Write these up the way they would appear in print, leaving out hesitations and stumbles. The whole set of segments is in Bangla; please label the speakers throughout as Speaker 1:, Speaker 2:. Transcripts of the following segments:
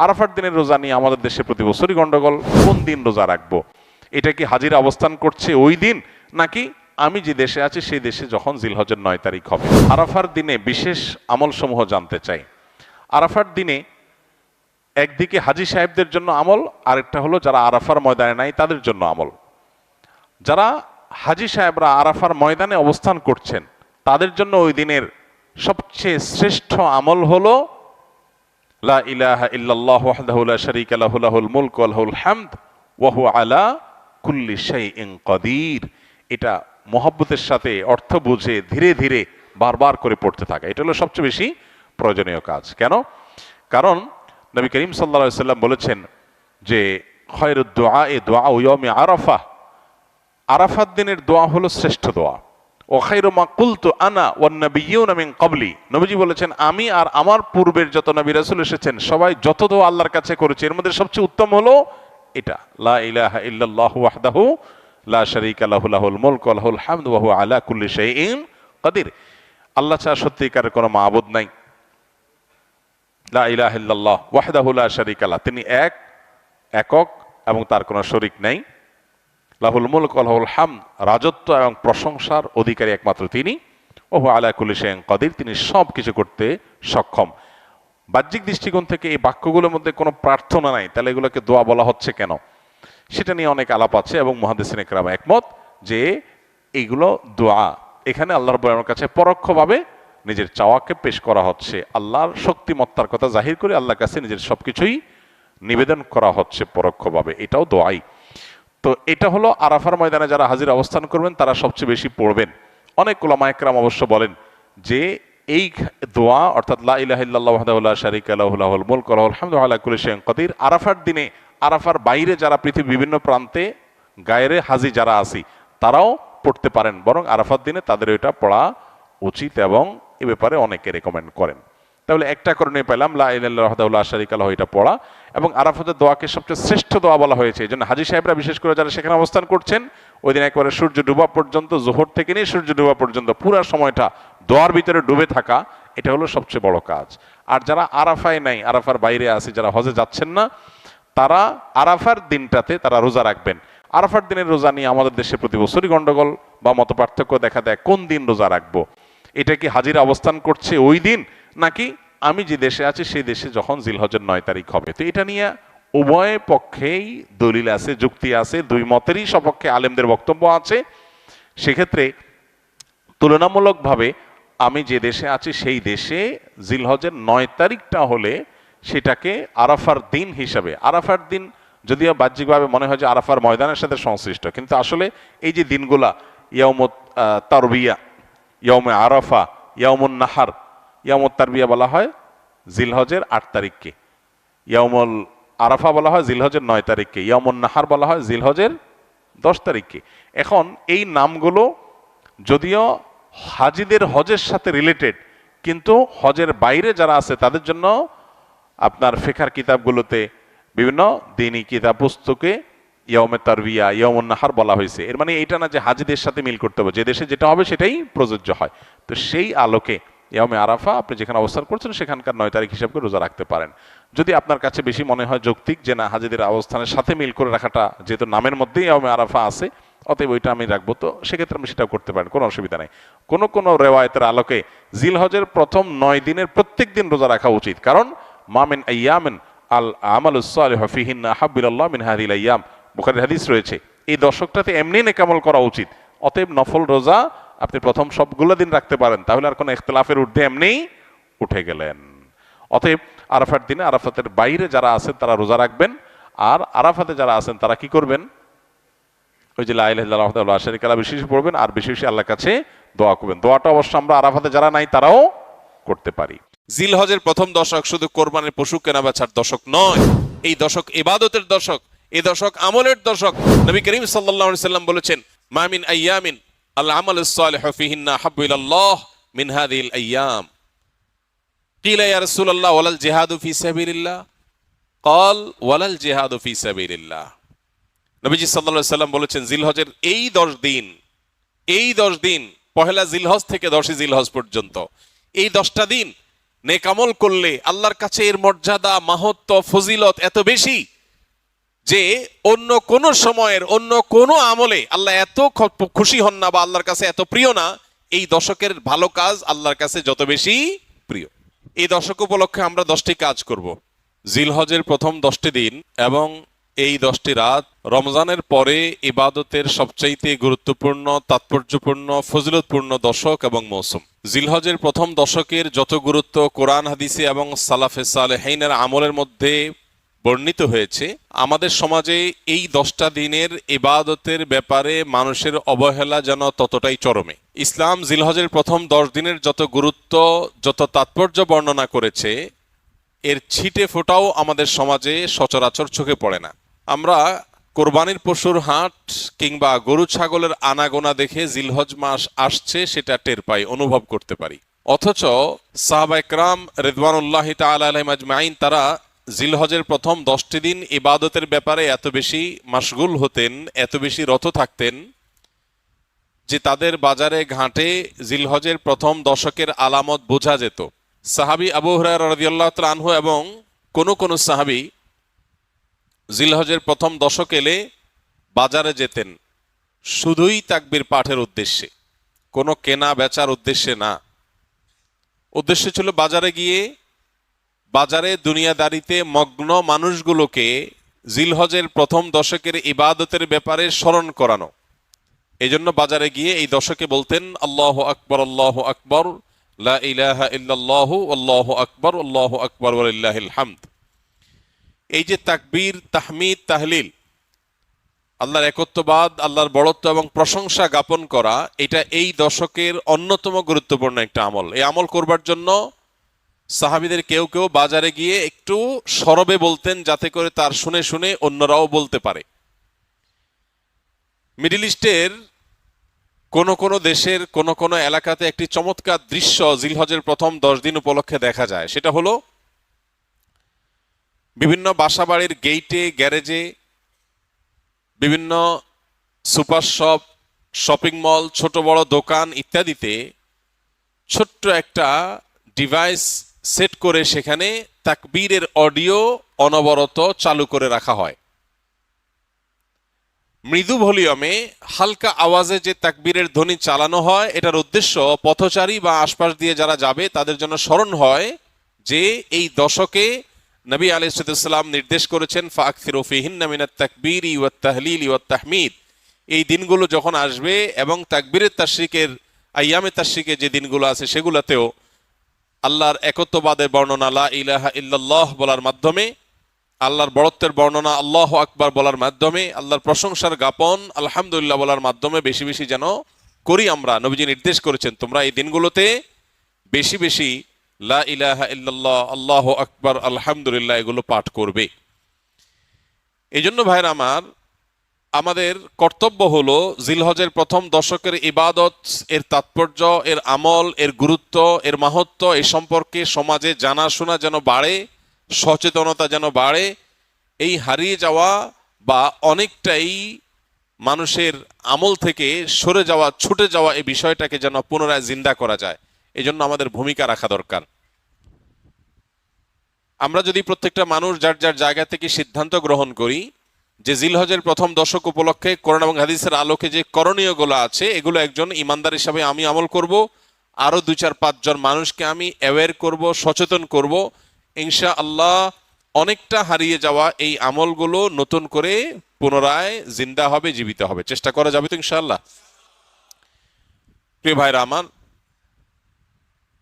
Speaker 1: আরাফার দিনের রোজা নিয়ে আমাদের দেশে প্রতি বছরই গন্ডগোল। কোন দিন রোজা রাখবো? এটা কি হাজিরা অবস্থান করছে ওই দিন, নাকি আমি যে দেশে আছি সেই দেশে যখন জিলহজের 9 তারিখ হবে? আরাফার দিনে বিশেষ আমল সমূহ জানতে চাই। আরাফার দিনে একদিকে হাজী সাহেবদের জন্য আমল, আরেকটা হলো যারা আরাফার ময়দানে নাই তাদের জন্য আমল। যারা হাজী সাহেবরা আরাফার ময়দানে অবস্থান করছেন তাদের জন্য ওই দিনের সবচেয়ে শ্রেষ্ঠ আমল হলো লা ইলাহা ইল্লাল্লাহু ওয়াহদাহু লা শারীকা লাহু লাহুল মুলকু ওয়া লাহুল হামদ ওয়া হুয়া আলা কুল্লি শাইইন কাদির। এটা মহব্বতের সাথে অর্থ বুঝে ধীরে ধীরে বারবার করে পড়তে থাকা, এটা হলো সবচেয়ে বেশি প্রয়োজনীয় কাজ। কেন? কারণ নবী করিম সাল্লাল্লাহু আলাইহি সাল্লাম বলেছেন যে খায়রুদ দুআ দুআ ইয়াউমি আরাফা, আরাফাত দিনের দোয়া হলো শ্রেষ্ঠ দোয়া। ও খায়রু মা কুলতু আনা ওয়ান নাবিয়্যুনা মিন ক্বাবলি, নবীজি বলেছেন আমি আর আমার পূর্বের যত নবী রাসূল এসেছেন সবাই যত দোয়া আল্লাহর কাছে করেছে এর মধ্যে সবচেয়ে উত্তম হলো এটা, লা ইলাহা ইল্লাল্লাহু ওয়াহদাহু লা শারীকা লাহু লাহুল মুলকু ওয়া লাহুল হামদু ওয়া হুয়া আলা কুল্লি শাইইন কাদির। আল্লাহ ছাড়া সত্যিকারের কোনো মাবুদ নাই। লা ইলাহা ইল্লাল্লাহ ওয়াহদাহু লা শারীকা লাহু, তিনি একক এবং তার কোনো শরীক নাই। লাহুল মুলক ওয়া লাহুল হামদ, রাজত্ব এবং প্রশংসার অধিকারী একমাত্র তিনি। ওয়া হুয়া আলা কুল্লি শাইইন কাদির, তিনি সব কিছু করতে সক্ষম। বাহ্যিক দৃষ্টিকোণ থেকে এই বাক্যগুলোর মধ্যে কোনো প্রার্থনা নাই, তাহলে এগুলোকে দোয়া বলা হচ্ছে কেন? সেটা নিয়ে অনেক আলাপ আছে এবং মুহাদ্দিসিনে কেরাম একমত যে এইগুলো দোয়া। এখানে আল্লাহ রাব্বুল আলামিনের কাছে পরোক্ষভাবে নিজের চাওয়াকে পেশ করা হচ্ছে, আল্লাহর শক্তিমত্তার কথা জাহির করে আল্লাহর কাছে নিজের সবকিছুই নিবেদন করা হচ্ছে পরোক্ষভাবে, এটাও দোয়াই। তো এটা হলো আরাফার ময়দানে যারা হাজির অবস্থান করবেন তারা সবচেয়ে বেশি পড়বেন। অনেক উলামায়ে কেরাম অবশ্য বলেন যে এই দোয়া অর্থাৎ লা ইলাহা ইল্লাল্লাহু ওয়াহদাহু লা শারীকা লাহু লাহুল মুলকু ওয়া লাহুল হামদু ওয়া আলা কুল্লি শাইইন কাদির, আরাফার দিনে, আরাফার বাইরে যারা পৃথিবীর বিভিন্ন প্রান্তে গায়রে হাজি যারা আছি তারাও পড়তে পারেন, বরং আরাফার দিনে তাদের এটা পড়া উচিত এবং এ ব্যাপারে অনেকে রেকমেন্ড করেন। তাহলে একটা করণীয় পেলাম, লা ইলাহা ইল্লাল্লাহু ওয়াহদাহু লা শারীকা লাহু এটা পড়া, এবং আরাফাতের দোয়াকে সবচেয়ে শ্রেষ্ঠ দোয়া বলা হয়েছে। এই জন্য হাজী সাহেবরা বিশেষ করে যারা সেখানে অবস্থান করছেন ওই দিন একেবারে সূর্য ডুবা পর্যন্ত, জোহর থেকে নিয়ে সূর্য ডুবা পর্যন্ত পুরো সময়টা দোয়ার ভিতরে ডুবে থাকা, এটা হলো সবচেয়ে বড় কাজ। আর যারা আরাফায় নাই, আরাফার বাইরে আছে, যারা হজে যাচ্ছেন না, তারা আরাফার দিনটাতে তারা রোজা রাখবেন। আরাফার দিনের রোজা নিয়ে আমাদের দেশে প্রতি বছরই গন্ডগোল বা মতপার্থক্য দেখা দেয়, কোন দিন রোজা রাখবো? এটা কি হাজিরা অবস্থান করছে ওই দিন, নাকি আমি যে দেশে আছি সেই দেশে যখন জিলহজের 9 তারিখ হবে? তো এটা নিয়ে উভয় পক্ষেই দলিল আছে, যুক্তি আছে, দুই মতেরই সপক্ষে আলেমদের বক্তব্য আছে। সেক্ষেত্রে তুলনামূলকভাবে আমি যে দেশে আছি সেই দেশে জিলহজের 9 তারিখটা হলে সেটাকে আরাফার দিন হিসাবে, আরাফার দিন যদিও বাহ্যিকভাবে মনে হয় যে আরাফার ময়দানের সাথে সংশ্লিষ্ট, কিন্তু আসলে এই যে দিনগুলা ইয়াউমুত তারবিয়া, ইয়াউমে আরাফা, ইয়াউমুন নাহার, ইয়াউমুত তারবিয়া বলা হয় জিলহজের 8 তারিখকে, ইয়াউমুল আরাফা বলা হয় জিলহজের 9 তারিখকে, ইয়াউমুন নাহার বলা হয় জিলহজের 10 তারিখকে। এখন এই নামগুলো যদিও হাজিদের হজের সাথে রিলেটেড, কিন্তু হজের বাইরে যারা আছে তাদের জন্য আপনার ফিকহের কিতাবগুলোতে বিভিন্ন দ্বীনি কিতাব পুস্তকে ইয়াউমে তারবিয়া, ইয়াউমুন নাহার বলা হয়েছে। এর মানে এইটা না যে হাজিদের সাথে মিল করতে হবে, যে দেশে যেটা হবে সেটাই প্রযোজ্য হয়। তো সেই আলোকে ইয়াউমে আরাফা আপনি যেখানে অবস্থান করছেন সেখানকার 9 তারিখ হিসাবে রোজা রাখতে পারেন। যদি আপনার কাছে বেশি মনে হয় যৌক্তিক যে না হাজিদের অবস্থানের সাথে মিল করে রাখাটা, যেহেতু নামের মধ্যেই ইয়াউমে আরাফা আছে, অতএব ওইটা আমি রাখবো, তো সেক্ষেত্রে আমি সেটাও করতে পারেন, কোনো অসুবিধা নেই। কোনো কোনো রেওয়ায়েতের আলোকে জিলহজের প্রথম 9 দিনের প্রত্যেক দিন রোজা রাখা উচিত, কারণ মা মিন আইয়ামিন আল আমালুস সালিহু ফিহিন্না আহাব্বু ইলাল্লাহ মিন হাযিহিল আইয়াম, বুখারীর হাদিস রয়েছে। এই দশকটাতে এমনি নেকামল করা উচিত, অতএব নফল রোজা আপনি প্রথম সবগুলো দিন রাখতে পারেন, তাহলে আর কোনো ইখতিলাফের ঊর্ধ্বে এমনিই উঠে গেলেন। অতএব আরাফার দিনে আরাফাতের বাইরে যারা আছেন তারা রোজা রাখবেন, আর আরাফাতে যারা আছেন তারা কি করবেন? ওই যে লা ইলাহা ইল্লাল্লাহু ওয়াহদাহু লা শারীকা লাহু বেশি বেশি পড়বেন, আর বেশি বেশি আল্লাহর কাছে দোয়া করবেন। দোয়াটা অবশ্য আমরা আরাফাতে যারা নাই তারাও করতে পারি। জিলহজের প্রথম দশক শুধু কোরবানির পশু কেনা বেচার দশক নয়, এই দশক ইবাদতের দশক, এই দশক আমলের দশক। নবী করিম সাল্লাল্লাহু আলাইহি সাল্লাম বলেছেন, মা মিন আইয়ামিন আল আমালুস সালিহু ফিহিন্না আহাব্বু ইলাল্লাহ মিন হাযিহিল আইয়াম। কিলা ইয়া রাসূলুল্লাহ ওয়ালাল জিহাদু ফি সাবিলিল্লাহ? ক্বাল ওয়ালাল জিহাদু ফি সাবিলিল্লাহ। নবীজি সাল্লাল্লাহু আলাইহি সাল্লাম বলেছেন, জিলহজের এই 10 দিন, পহেলা জিলহজ থেকে 10ই জিলহজ পর্যন্ত, এই 10টা দিন
Speaker 2: নেক আমল করলে আল্লাহর কাছে এর মর্যাদা, মাহাত্ম্য, ফজিলত এত বেশি যে অন্য কোন সময়ের অন্য কোন আমলে আল্লাহ এত খুশি হন না বা আল্লাহর কাছে এত প্রিয় না, এই দশকের ভালো কাজ আল্লাহর কাছে যত বেশি প্রিয়। এই দশক উপলক্ষে আমরা 10টি কাজ করব। জিলহজের প্রথম 10টি দিন এবং এই 10টি রাত রমজানের পরে ইবাদতের সবচাইতে গুরুত্বপূর্ণ, তাৎপর্যপূর্ণ, ফজিলতপূর্ণ দশক এবং মৌসুম। জিলহজের প্রথম দশকের যত গুরুত্ব কোরআন হাদিসে এবং সালাফে সালেহীনের আমলের মধ্যে বর্ণিত হয়েছে, আমাদের সমাজে এই 10টা দিনের ইবাদতের ব্যাপারে মানুষের অবহেলা যেন ততটাই চরমে। ইসলাম জিলহজের প্রথম 10 দিনের যত গুরুত্ব, যত তাৎপর্য বর্ণনা করেছে, এর ছিটে ফোটাও আমাদের সমাজে সচরাচর চোখে পড়ে না। আমরা কোরবানির পশুর হাট কিংবা গরু ছাগলের আনাগোনা দেখে জিলহজ মাস আসছে সেটা টের পাই, অনুভব করতে পারি। অথচ সাহাবা ইকরাম রিদওয়ানুল্লাহি তাআলা আলাইহিম আজমাইন তারা জিলহজের প্রথম 10টি দিন ইবাদতের ব্যাপারে এত বেশি মাশগুল হতেন, এত বেশি রত থাকতেন যে তাদের বাজারে ঘাটে জিলহজের প্রথম দশকের আলামত বোঝা যেত। সাহাবী আবু হুরায়রা রাদিয়াল্লাহু তাআলা আনহু এবং কোন সাহাবী জিলহজের প্রথম দশক এলে বাজারে যেতেন শুধুই তাকবীর পাঠের উদ্দেশ্যে, কোনো কেনা বেচার উদ্দেশ্যে না। উদ্দেশ্য ছিল বাজারে গিয়ে বাজারে দুনিয়াদারিতে মগ্ন মানুষগুলোকে জিলহজের প্রথম দশকের ইবাদতের ব্যাপারে স্মরণ করানো। এই জন্য বাজারে গিয়ে এই দশকে বলতেন আল্লাহু আকবার, আল্লাহু আকবার, লা ইলাহা ইল্লাল্লাহু, আল্লাহু আকবার, আল্লাহু আকবার ওয়া লিল্লাহিল হামদ। এই যে তাকবীর, তাহমিদ, তাহলিল, আল্লাহর একত্ববাদ, আল্লাহর বড়ত্ব এবং প্রশংসা জ্ঞাপন করা, এটা এই দশকের অন্যতম গুরুত্বপূর্ণ একটা আমল। এই আমল করবার জন্য সাহাবীদের কেউ কেউ বাজারে গিয়ে একটু সরবে বলতেন, যাতে করে তার শুনে শুনে অন্যরাও বলতে পারে। মিডল ইস্টের কোন দেশের কোন এলাকাতে একটি চমৎকার দৃশ্য জিলহজের প্রথম 10 দিন উপলক্ষে দেখা যায়। সেটা হলো বিভিন্ন বাসাবাড়ির গেইটে, গ্যারেজে, বিভিন্ন সুপার শপ, শপিং মল, ছোট বড় দোকান ইত্যাদিতে ছোট্ট একটা ডিভাইস সেট করে সেখানে তাকবীরের অডিও অনবরত চালু করে রাখা হয়। মৃদু ভলিউমে হালকা আওয়াজে যে তাকবীরের ধ্বনি চালানো হয়, এটার উদ্দেশ্য পথচারী বা আশপাশ দিয়ে যারা যাবে তাদের জন্য স্মরণ হয় যে এই দশকে নবী আলাইহিস সালাম নির্দেশ করেছেন ফাকসিরু ফিহিন্না মিনাত তাকবীরি ওয়াত তাহলিলি ওয়াত তাহমিদ। এই দিনগুলো যখন আসবে এবং তাকবীরের তাশরিকের, আইয়ামে তাশরিকে যে দিনগুলো আছে সেগুলোতেও আল্লাহর একত্ববাদের বর্ণনা লা ইলাহা ইল্লাল্লাহ বলার মাধ্যমে, আল্লাহর বড়ত্বের বর্ণনা আল্লাহু আকবার বলার মাধ্যমে, আল্লাহর প্রশংসার জ্ঞাপন আলহামদুলিল্লাহ বলার মাধ্যমে বেশি বেশি যেন করি আমরা। নবীজি নির্দেশ করেছেন তোমরা এই দিনগুলোতে বেশি বেশি লা ইলাহা ইল্লাল্লাহ, আল্লাহু আকবার, আলহামদুলিল্লাহ এগুলো পাঠ করবে। এই জন্য ভাইরা আমার, আমাদের কর্তব্য হলো জিলহজের প্রথম দশকের ইবাদত, এর তাৎপর্য, এর আমল, এর গুরুত্ব, এর মাহাত্ম্য এই সম্পর্কে সমাজে জানাশোনা যেন বাড়ে, সচেতনতা যেন বাড়ে। এই হারিয়ে যাওয়া বা অনেকটাই মানুষের আমল থেকে সরে যাওয়া, ছুটে যাওয়া এই বিষয়টাকে যেন পুনরায় জিন্দা করা যায়, এই জন্য আমাদের ভূমিকা রাখা দরকার। আমরা যদি প্রত্যেকটা মানুষ যার যার জায়গা থেকে সিদ্ধান্ত গ্রহণ করি যে জিলহজের প্রথম দশক উপলক্ষে কোরআন এবং হাদিসের আলোকে যে করণীয়গুলো আছে এগুলো একজন ইমানদার হিসাবে আমি আমল করব, আরো 2-4-5 জন মানুষকে আমি অ্যাওয়্যার করব, সচেতন করব, ইনশাআল্লাহ অনেকটা হারিয়ে যাওয়া এই আমলগুলো নতুন করে পুনরায় জিন্দা হবে, জীবিত হবে। চেষ্টা করা যাবে তো ইনশাআল্লাহ? প্রিয় ভাইরা আমার,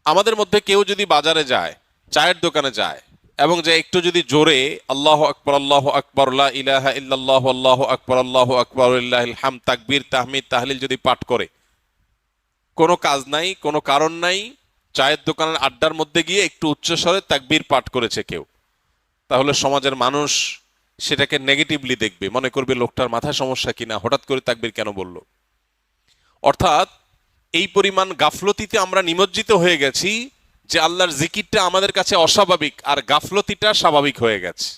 Speaker 2: আমাদের মধ্যে কেউ যদি বাজারে যায়, চায়ের দোকানে যায় এবং যে একটু যদি জোরে আল্লাহু আকবার, আল্লাহু আকবার, লা ইলাহা ইল্লাল্লাহু, আল্লাহু আকবার, আল্লাহু আকবার ওয়া লিল্লাহিল হামদ, তাকবীর, তাহমিদ, তাহলিল যদি পাঠ করে, কোনো কাজ নাই, কোনো কারণ নাই, চায়ের দোকানের আড্ডার মধ্যে গিয়ে একটু উচ্চস্বরে তাকবীর পাঠ করেছে কেউ, তাহলে সমাজের মানুষ সেটাকে নেগেটিভলি দেখবে, মনে করবে লোকটার মাথায় সমস্যা কিনা, হঠাৎ করে তাকবীর কেন বলল। অর্থাৎ এই পরিমাণ গাফলতিতে আমরা নিমজ্জিত হয়ে গেছি যে আল্লাহর জিকিরটা আমাদের কাছে অস্বাভাবিক আর গাফলতিটা স্বাভাবিক হয়ে গেছে।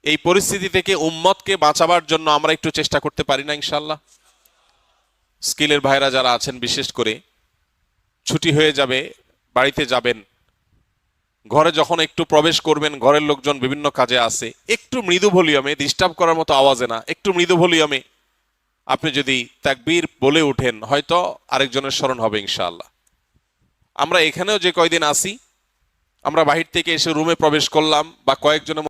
Speaker 2: এই পরিস্থিতি থেকে উম্মতকে বাঁচাবার জন্য আমরা একটু চেষ্টা করতে পারি না ইনশাআল্লাহ? স্কিলের ভাইরা যারা আছেন, বিশেষ করে ছুটি হয়ে যাবে, বাড়িতে যাবেন, ঘরে যখন একটু প্রবেশ করবেন, ঘরের লোকজন বিভিন্ন কাজে আছে, একটু মৃদু ভলিউমে, ডিস্টার্ব করার মতো আওয়াজে না, একটু মৃদু ভলিউমে আপনি যদি তাকবীর বলে উঠেন, হয়তো আরেকজনের স্মরণ হবে ইনশাআল্লাহ। আমরা এখানেও যে কয়দিন আসি, আমরা বাহির থেকে এসে রুমে প্রবেশ করলাম বা কয়েকজনের